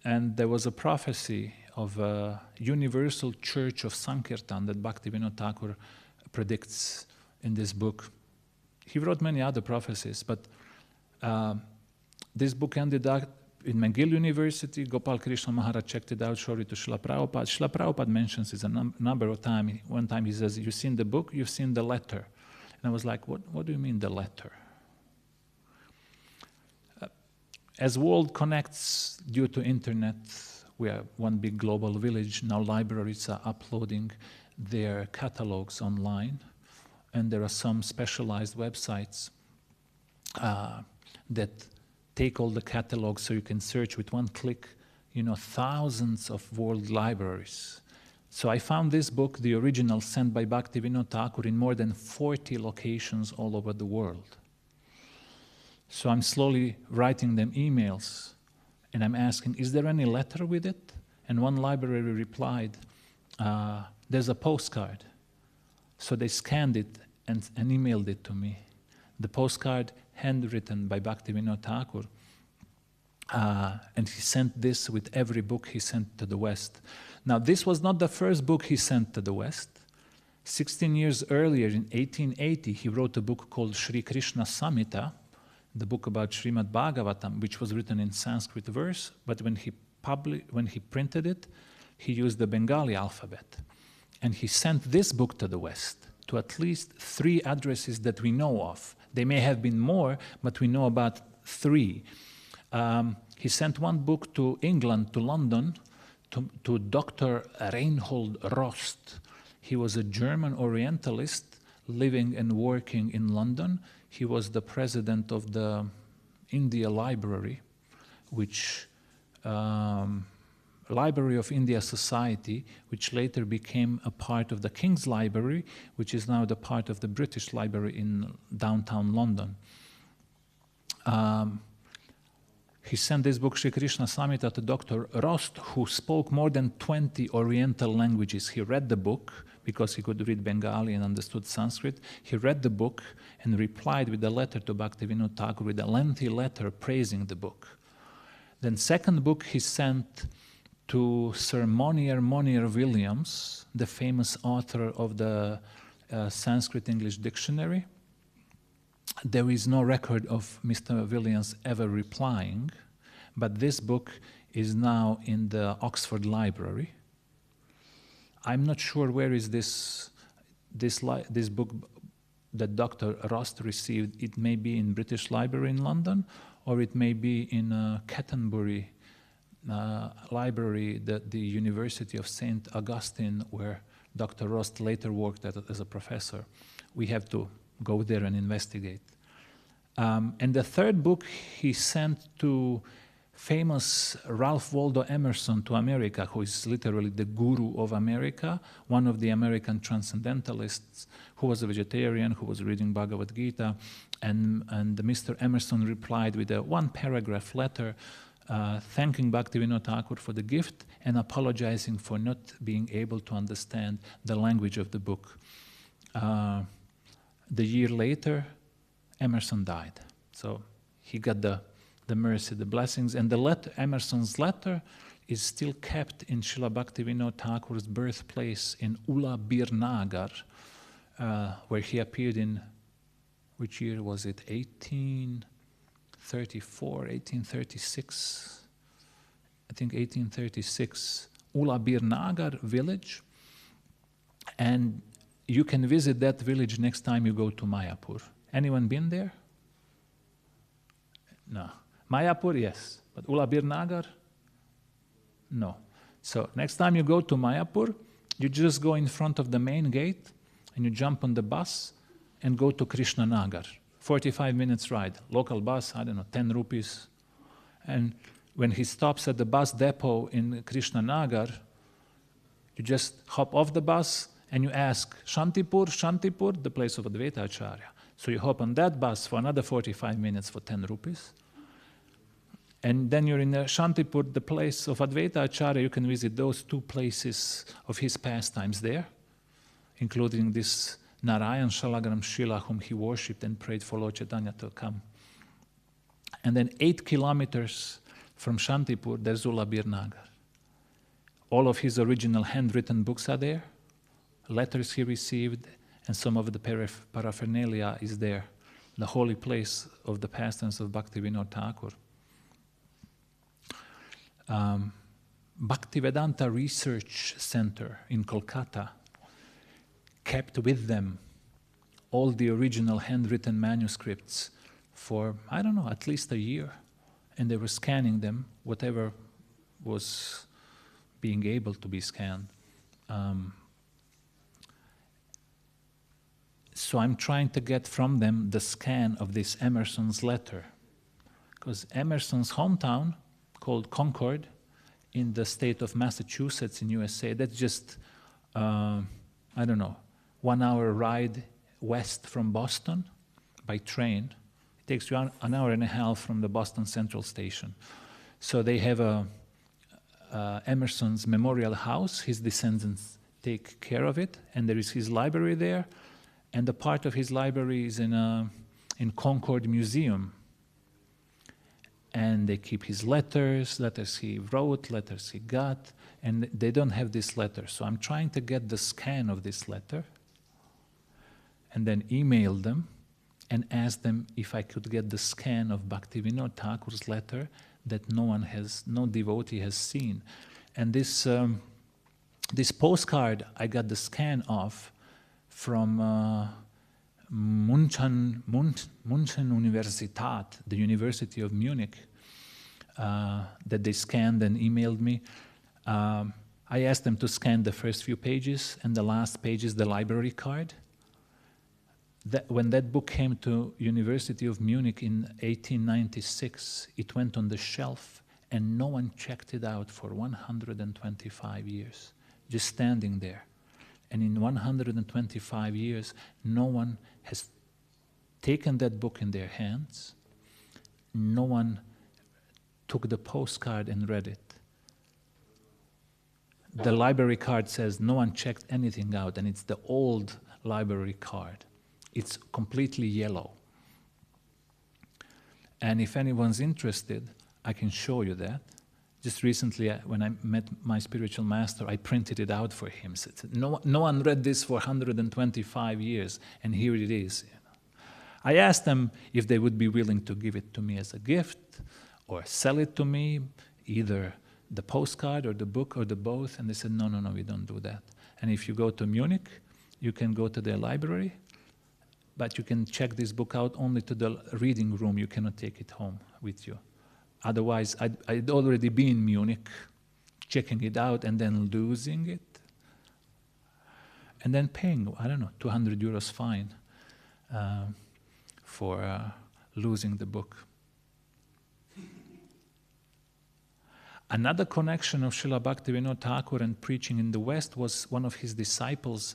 And there was a prophecy of a universal church of Sankirtan that Bhaktivinoda Thakur predicts in this book. He wrote many other prophecies, but this book ended up in McGill University. Gopal Krishna Maharaj checked it out, showed it to Srila Prabhupada. Srila Prabhupada mentions it a number of times. One time he says, you've seen the book, you've seen the letter. And I was like, what do you mean the letter? As world connects due to internet, we are one big global village. Now libraries are uploading their catalogs online. And there are some specialized websites that take all the catalogs so you can search with one click, thousands of world libraries. So I found this book, the original, sent by Bhaktivinoda Thakur in more than 40 locations all over the world. So I'm slowly writing them emails, and I'm asking, is there any letter with it? And one library replied, there's a postcard. So they scanned it and emailed it to me. The postcard, handwritten by Bhaktivinoda Thakur. And he sent this with every book he sent to the West. Now, this was not the first book he sent to the West. 16 years earlier, in 1880, he wrote a book called Sri Krishna Samhita, the book about Srimad Bhagavatam, which was written in Sanskrit verse, but when he printed it, he used the Bengali alphabet. And he sent this book to the West, to at least 3 addresses that we know of. There may have been more, but we know about 3. He sent one book to England, to London, to Dr. Reinhold Rost. He was a German Orientalist living and working in London. He was the president of the India Library, which Library of India Society, which later became a part of the King's Library, which is now the part of the British Library in downtown London. He sent this book, Shri Krishna Samhita, to Dr. Rost, who spoke more than 20 Oriental languages. He read the book because he could read Bengali and understood Sanskrit. He read the book and replied with a letter to Bhaktivinoda Thakur, with a lengthy letter praising the book. Then second book he sent to Sir Monier Williams, the famous author of the Sanskrit-English dictionary. There is no record of Mr. Williams ever replying, but this book is now in the Oxford Library. I'm not sure where is this book that Dr. Rost received. It may be in British Library in London, or it may be in Canterbury Library, the University of St. Augustine, where Dr. Rost later worked as a professor. We have to go there and investigate. And the third book he sent to famous Ralph Waldo Emerson to America, who is literally the guru of America, one of the American transcendentalists, who was a vegetarian, who was reading Bhagavad Gita, and Mr. Emerson replied with a 1-paragraph letter thanking Bhaktivinoda Thakur for the gift and apologizing for not being able to understand the language of the book. The year later, Emerson died. So he got the mercy, the blessings, and Emerson's letter is still kept in Srila Bhaktivinoda Thakur's birthplace in Ula Birnagar, where he appeared in, which year was it? 1834, 1836? I think 1836. Ula Birnagar village. And you can visit that village next time you go to Mayapur. Anyone been there? No. Mayapur, yes. But Ula Birnagar? No. So next time you go to Mayapur, you just go in front of the main gate and you jump on the bus and go to Krishna Nagar. 45 minutes ride. Local bus, 10 rupees. And when he stops at the bus depot in Krishna Nagar, you just hop off the bus and you ask, Shantipur, Shantipur, the place of Advaita Acharya. So you hop on that bus for another 45 minutes for 10 rupees. And then you're in Shantipur, the place of Advaita Acharya. You can visit those 2 places of his pastimes there, including this Narayan Shalagram Shila, whom he worshipped and prayed for Lord Chaitanya to come. And then 8 kilometers from Shantipur, there's Ula Birnagar. All of his original handwritten books are there, letters he received, and some of the paraphernalia is there, the holy place of the pastimes of Bhaktivinoda Thakur. Bhaktivedanta Research Center in Kolkata kept with them all the original handwritten manuscripts for, at least a year. And they were scanning them, whatever was being able to be scanned. So I'm trying to get from them the scan of this Emerson's letter. Because Emerson's hometown, called Concord, in the state of Massachusetts in USA, that's just, 1 hour ride west from Boston by train. It takes you an hour and a half from the Boston Central Station. So they have Emerson's memorial house. His descendants take care of it, and there is his library there. And a part of his library is in Concord Museum. And they keep his letters he wrote, letters he got, and they don't have this letter. So I'm trying to get the scan of this letter and then email them and ask them if I could get the scan of Bhaktivinoda Thakur's letter that no devotee has seen. And this this postcard I got the scan of from München Universität, the University of Munich, that they scanned and emailed me. I asked them to scan the first few pages, and the last page is the library card. When that book came to University of Munich in 1896, it went on the shelf, and no one checked it out for 125 years, just standing there. And in 125 years, no one has taken that book in their hands. No one took the postcard and read it. The library card says no one checked anything out, and it's the old library card. It's completely yellow. And if anyone's interested, I can show you that. Just recently, when I met my spiritual master, I printed it out for him. So no one read this for 125 years, and here it is. I asked them if they would be willing to give it to me as a gift or sell it to me, either the postcard or the book or the both, and they said, no, we don't do that. And if you go to Munich, you can go to their library, but you can check this book out only to the reading room. You cannot take it home with you. Otherwise, I'd already been in Munich, checking it out and then losing it, and then paying, 200 euros fine for losing the book. Another connection of Srila Bhaktivinoda Thakur and preaching in the West was one of his disciples,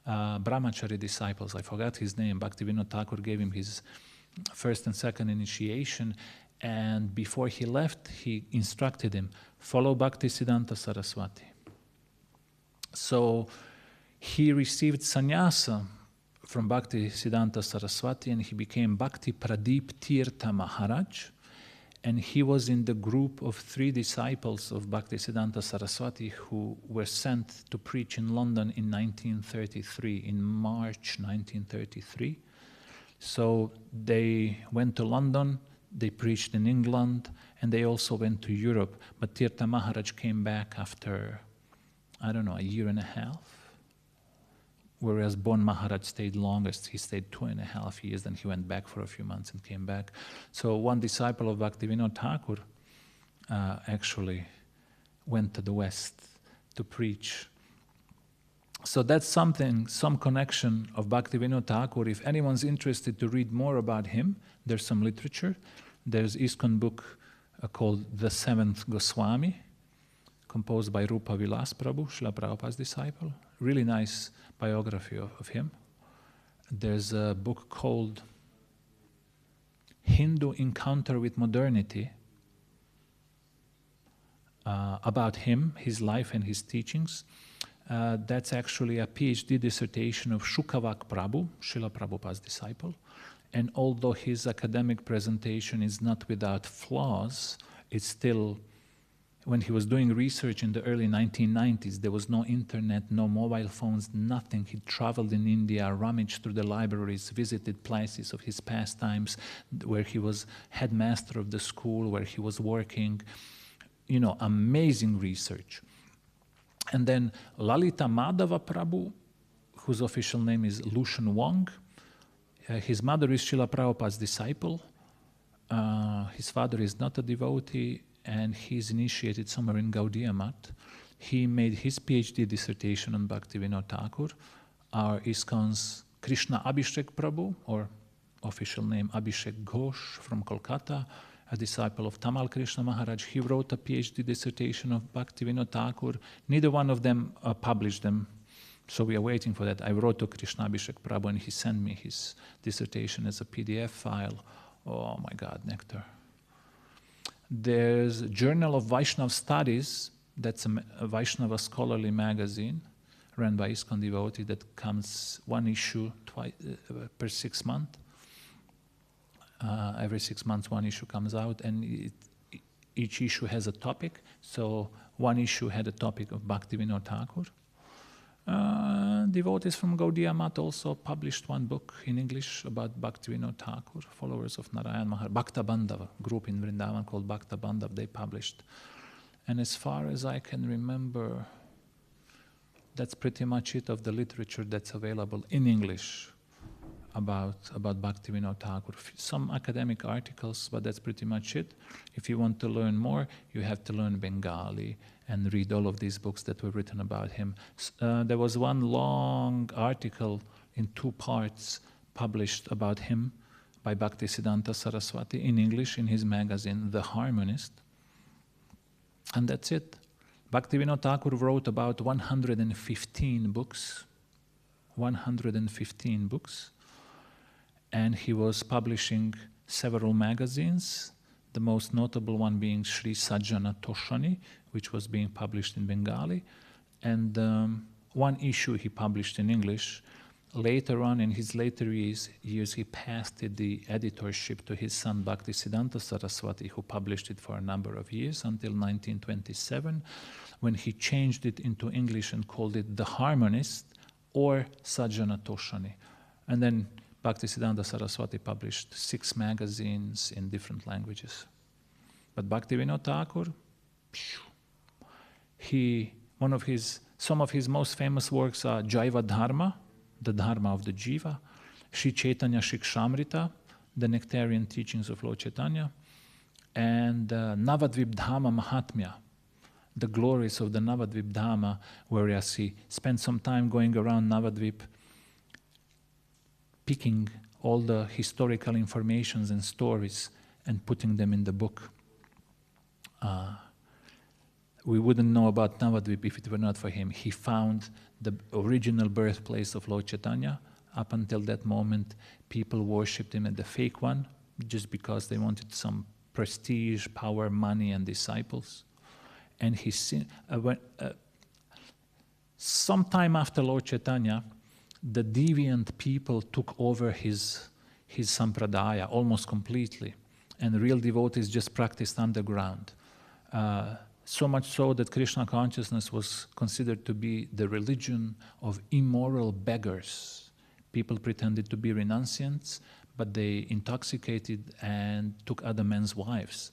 brahmachari disciples. I forgot his name. Bhaktivinoda Thakur gave him his first and second initiation, and before he left, he instructed him, follow Bhaktisiddhanta Saraswati. So he received sannyasa from Bhaktisiddhanta Saraswati, and he became Bhakti Pradeep Tirtha Maharaj. And he was in the group of 3 disciples of Bhaktisiddhanta Saraswati who were sent to preach in London in 1933, in March 1933. So they went to London, they preached in England, and they also went to Europe. But Tirtha Maharaj came back after, a year and a half. Whereas Bon Maharaj stayed longest. He stayed 2.5 years, then he went back for a few months and came back. So one disciple of Bhaktivinoda Thakur actually went to the West to preach. So that's some connection of Bhaktivinoda Thakur. If anyone's interested to read more about him, there's some literature. There's ISKCON book called The Seventh Goswami, composed by Rupa Vilas Prabhu, Srila Prabhupada's disciple. Really nice biography of him. There's a book called Hindu Encounter with Modernity about him, his life and his teachings. That's actually a PhD dissertation of Shukavak Prabhu, Srila Prabhupada's disciple. And although his academic presentation is not without flaws, it's still, when he was doing research in the early 1990s, there was no internet, no mobile phones, nothing. He traveled in India, rummaged through the libraries, visited places of his pastimes, where he was headmaster of the school, where he was working. Amazing research. And then Lalita Madhava Prabhu, whose official name is Lushan Wang. His mother is Srila Prabhupada's disciple. His father is not a devotee, and he's initiated somewhere in Gaudiya Math. He made his PhD dissertation on Bhaktivinoda Thakur. Our ISKCON's Krishna Abhishek Prabhu, or official name Abhishek Ghosh from Kolkata, a disciple of Tamal Krishna Maharaj, he wrote a PhD dissertation of Bhaktivinoda Thakur. Neither one of them published them, so we are waiting for that. I wrote to Krishna Abhishek Prabhu, and he sent me his dissertation as a PDF file. Oh my God, nectar. There's a Journal of Vaishnava Studies, that's a Vaishnava scholarly magazine run by ISKCON devotee that comes one issue per 6 months. Every 6 months one issue comes out, and each issue has a topic. So one issue had a topic of Bhaktivinoda Thakur. Devotees from Gaudiya Math also published one book in English about Bhaktivinoda Thakur, followers of Narayan Maharaj. Bhakta Bandhav, a group in Vrindavan called Bhakta Bandhav, they published. And as far as I can remember, that's pretty much it of the literature that's available in English about Bhaktivinoda Thakur. Some academic articles, but that's pretty much it. If you want to learn more, you have to learn Bengali and read all of these books that were written about him. There was one long article in 2 parts published about him by Bhaktisiddhanta Saraswati in English in his magazine, The Harmonist. And that's it. Bhaktivinoda Thakur wrote about 115 books. 115 books. And he was publishing several magazines, the most notable one being Sri Sajjana Toshani, which was being published in Bengali. And one issue he published in English. Later on, in his later years, he passed the editorship to his son Bhaktisiddhanta Saraswati, who published it for a number of years until 1927, when he changed it into English and called it The Harmonist or Sajjana Toshani. And then Bhaktisiddhanta Saraswati published 6 magazines in different languages. But Bhaktivinoda Thakur, some of his most famous works are Jaiva Dharma, the Dharma of the Jiva, Sri Chaitanya Shikshamrita, the Nectarian Teachings of Lord Chaitanya, and Navadvip Dhama Mahatmya, the glories of the Navadvip Dhama, whereas he spent some time going around Navadvip, picking all the historical informations and stories and putting them in the book. We wouldn't know about Navadvip if it were not for him. He found the original birthplace of Lord Chaitanya. Up until that moment, people worshipped him at the fake one, just because they wanted some prestige, power, money, and disciples. And sometime after Lord Chaitanya, the deviant people took over his sampradaya almost completely, and real devotees just practiced underground. So much so that Krishna consciousness was considered to be the religion of immoral beggars. People pretended to be renunciants, but they intoxicated and took other men's wives.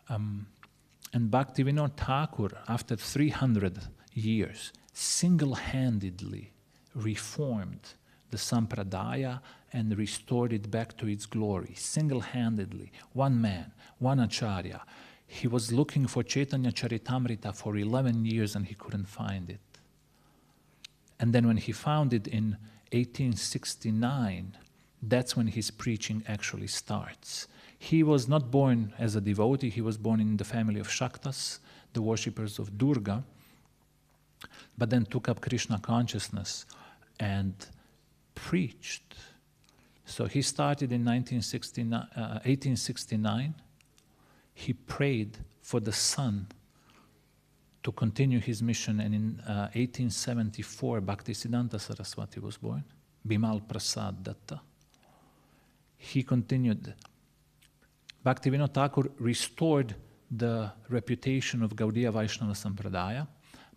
And Bhaktivinoda Thakur, after 300 years, single-handedly reformed the sampradaya and restored it back to its glory, single-handedly, one man, one acharya. He was looking for Chaitanya Charitamrita for 11 years and he couldn't find it. And then when he found it in 1869, that's when his preaching actually starts. He was not born as a devotee, he was born in the family of Shaktas, the worshippers of Durga, but then took up Krishna consciousness and preached. So he started in 1869. He prayed for the son to continue his mission, and in 1874, Bhaktisiddhanta Saraswati was born, Bimal Prasad Datta. He continued. Bhaktivinoda Thakur restored the reputation of Gaudiya Vaishnava Sampradaya.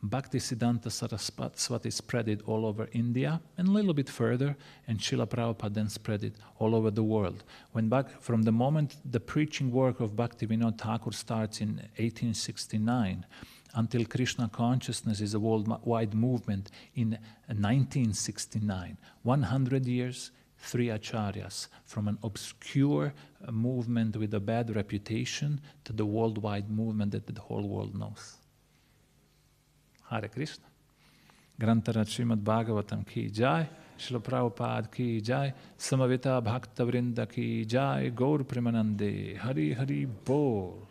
Bhaktisiddhanta Saraswati spread it all over India and a little bit further, and Srila Prabhupada then spread it all over the world. From the moment the preaching work of Bhaktivinoda Thakur starts in 1869 until Krishna consciousness is a worldwide movement in 1969, 100 years, 3 acharyas, from an obscure movement with a bad reputation to the worldwide movement that the whole world knows. Hare Krishna. Grantarat Srimad Bhagavatam ki jai, Srila Prabhupada ki jai, Samavita Bhakta Vrinda ki jai, Gaur Premanande, Hari Hari Bol.